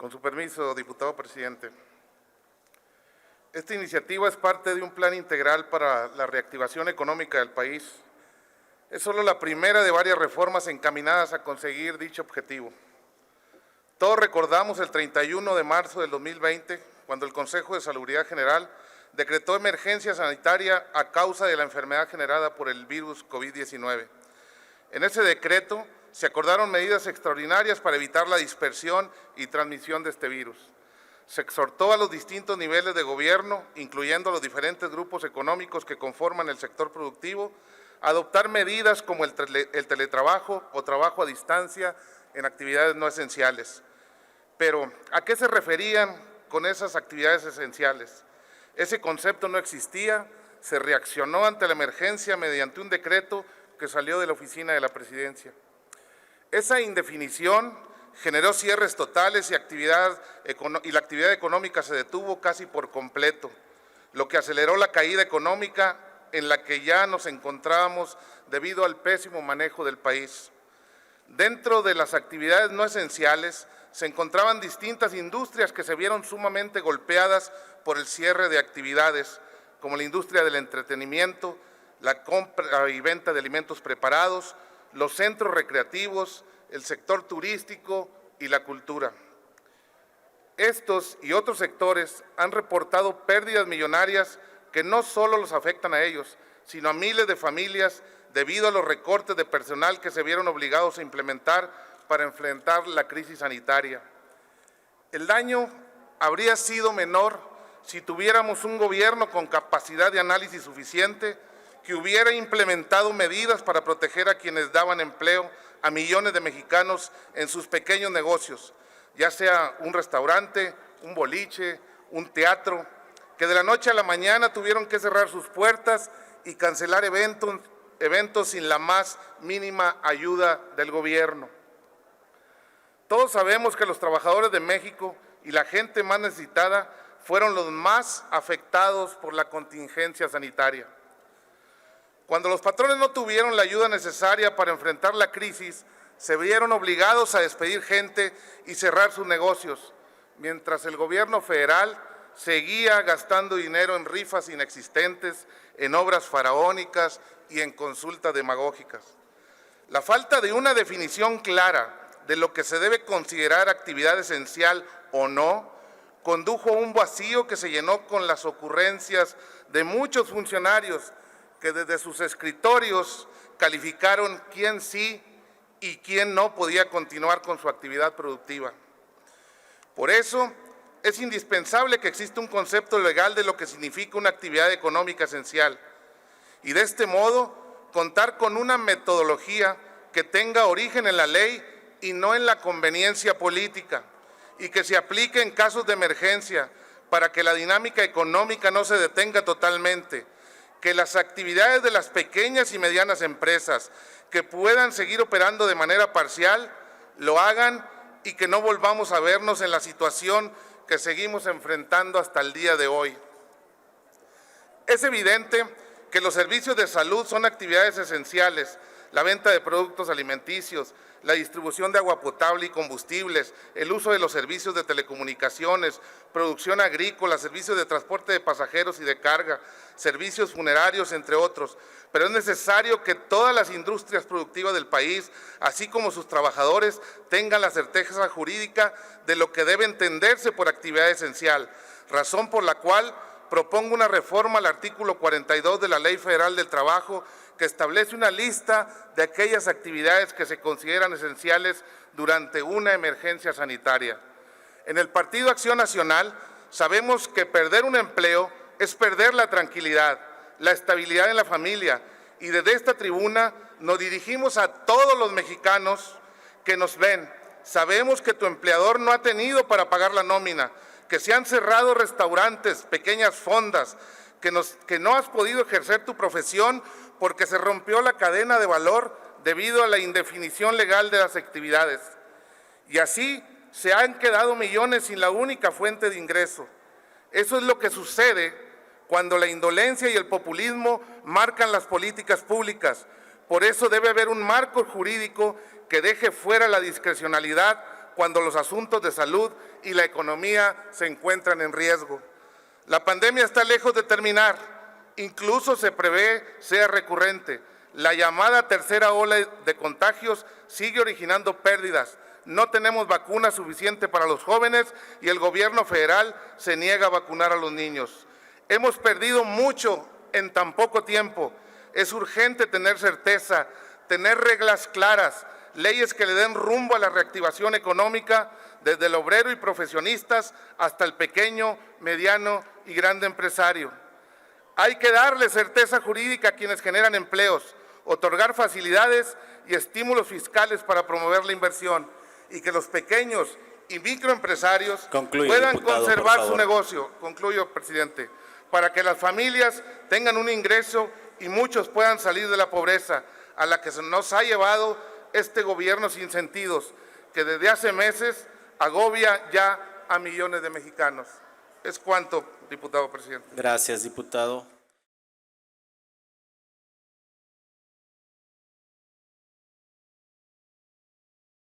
Con su permiso, diputado presidente. Esta iniciativa es parte de un plan integral para la reactivación económica del país. Es solo la primera de varias reformas encaminadas a conseguir dicho objetivo. Todos recordamos el 31 de marzo del 2020, cuando el Consejo de Salubridad General decretó emergencia sanitaria a causa de la enfermedad generada por el virus COVID-19. En ese decreto se acordaron medidas extraordinarias para evitar la dispersión y transmisión de este virus. Se exhortó a los distintos niveles de gobierno, incluyendo a los diferentes grupos económicos que conforman el sector productivo, a adoptar medidas como el teletrabajo o trabajo a distancia en actividades no esenciales. Pero, ¿a qué se referían con esas actividades esenciales? Ese concepto no existía, se reaccionó ante la emergencia mediante un decreto que salió de la oficina de la Presidencia. Esa indefinición generó cierres totales y la actividad económica se detuvo casi por completo, lo que aceleró la caída económica en la que ya nos encontrábamos debido al pésimo manejo del país. Dentro de las actividades no esenciales se encontraban distintas industrias que se vieron sumamente golpeadas por el cierre de actividades, como la industria del entretenimiento, la compra y venta de alimentos preparados, los centros recreativos, el sector turístico y la cultura. Estos y otros sectores han reportado pérdidas millonarias que no solo los afectan a ellos, sino a miles de familias debido a los recortes de personal que se vieron obligados a implementar para enfrentar la crisis sanitaria. El daño habría sido menor si tuviéramos un gobierno con capacidad de análisis suficiente, que hubiera implementado medidas para proteger a quienes daban empleo a millones de mexicanos en sus pequeños negocios, ya sea un restaurante, un boliche, un teatro, que de la noche a la mañana tuvieron que cerrar sus puertas y cancelar eventos sin la más mínima ayuda del gobierno. Todos sabemos que los trabajadores de México y la gente más necesitada fueron los más afectados por la contingencia sanitaria. Cuando los patrones no tuvieron la ayuda necesaria para enfrentar la crisis, se vieron obligados a despedir gente y cerrar sus negocios, mientras el gobierno federal seguía gastando dinero en rifas inexistentes, en obras faraónicas y en consultas demagógicas. La falta de una definición clara de lo que se debe considerar actividad esencial o no, condujo a un vacío que se llenó con las ocurrencias de muchos funcionarios que desde sus escritorios calificaron quién sí y quién no podía continuar con su actividad productiva. Por eso, es indispensable que exista un concepto legal de lo que significa una actividad económica esencial y de este modo contar con una metodología que tenga origen en la ley y no en la conveniencia política, y que se aplique en casos de emergencia para que la dinámica económica no se detenga totalmente, que las actividades de las pequeñas y medianas empresas que puedan seguir operando de manera parcial, lo hagan y que no volvamos a vernos en la situación que seguimos enfrentando hasta el día de hoy. Es evidente que los servicios de salud son actividades esenciales, la venta de productos alimenticios, la distribución de agua potable y combustibles, el uso de los servicios de telecomunicaciones, producción agrícola, servicios de transporte de pasajeros y de carga, servicios funerarios, entre otros. Pero es necesario que todas las industrias productivas del país, así como sus trabajadores, tengan la certeza jurídica de lo que debe entenderse por actividad esencial, razón por la cual propongo una reforma al artículo 42 de la Ley Federal del Trabajo, que establece una lista de aquellas actividades que se consideran esenciales durante una emergencia sanitaria. En el Partido Acción Nacional sabemos que perder un empleo es perder la tranquilidad, la estabilidad en la familia, y desde esta tribuna nos dirigimos a todos los mexicanos que nos ven. Sabemos que tu empleador no ha tenido para pagar la nómina, que se han cerrado restaurantes, pequeñas fondas, que no has podido ejercer tu profesión porque se rompió la cadena de valor debido a la indefinición legal de las actividades. Y así se han quedado millones sin la única fuente de ingreso. Eso es lo que sucede cuando la indolencia y el populismo marcan las políticas públicas. Por eso debe haber un marco jurídico que deje fuera la discrecionalidad cuando los asuntos de salud y la economía se encuentran en riesgo. La pandemia está lejos de terminar, incluso se prevé sea recurrente. La llamada tercera ola de contagios sigue originando pérdidas. No tenemos vacuna suficiente para los jóvenes y el gobierno federal se niega a vacunar a los niños. Hemos perdido mucho en tan poco tiempo. Es urgente tener certeza, tener reglas claras, leyes que le den rumbo a la reactivación económica desde el obrero y profesionistas hasta el pequeño, mediano y grande empresario. Hay que darle certeza jurídica a quienes generan empleos, otorgar facilidades y estímulos fiscales para promover la inversión y que los pequeños y microempresarios puedan diputado, conservar su negocio. Concluyo, presidente, para que las familias tengan un ingreso y muchos puedan salir de la pobreza a la que se nos ha llevado este gobierno sin sentidos, que desde hace meses agobia ya a millones de mexicanos. Es cuanto, diputado presidente. Gracias, diputado.